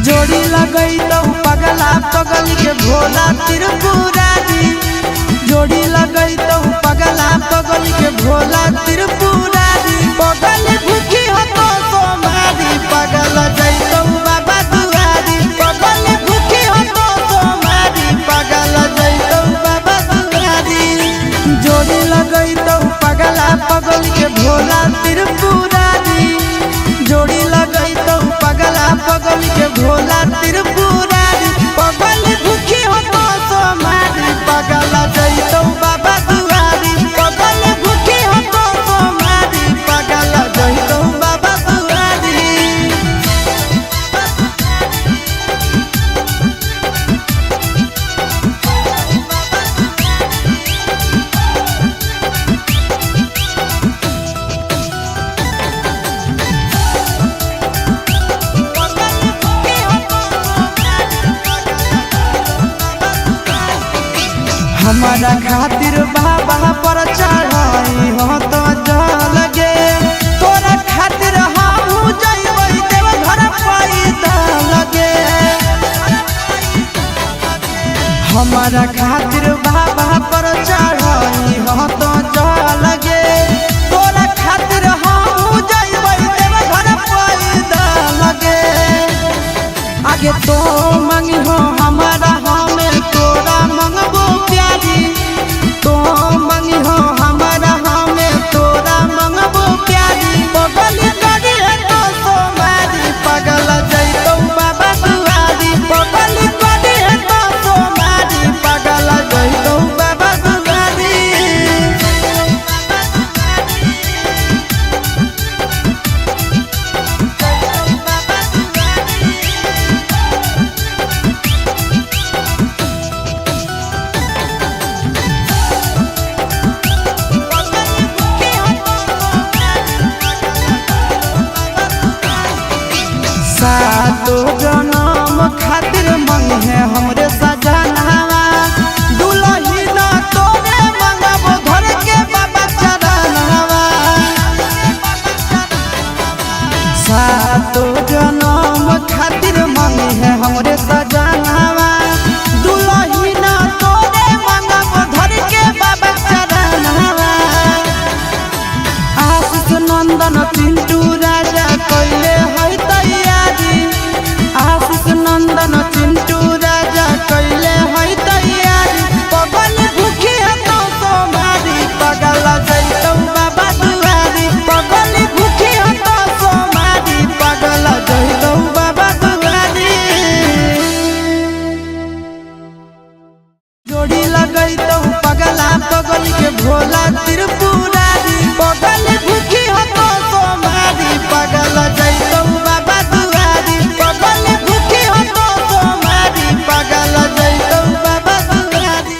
जोड़ी लगई तो पगला पगल के भोला त्रिपुरारी। जोड़ी लगई तो पगला पगल के भोला त्रिपुरारी। पगल भूखी हो तो सोमारी पगल जैतो बाबा दुआरी। पगल भूखी हो तो सोमारी पगल जैतो बाबा दुआरी। जोड़ी लगई तो पगला पगल के भोला त्रिपुरारी। जोड़ी लगई तो पगला पगल के भोला त्रिपुरारी। पगल भूखी हो तो सोमारी पगल जैतो बाबा दुआरी। पगल भूखी हो तो सोमारी पगल जैतो बाबा दुआरी। हमारा खातिर बाबा पर चढ़ाई हो तो जल गे। तोरा खातिर हम जइबै देव घर पैदल गे। हमारा खातिर बाबा पर चढ़ाई हो तो जल गे। तोरा खातिर हम जइबै देव घर पैदल गे। आगे तो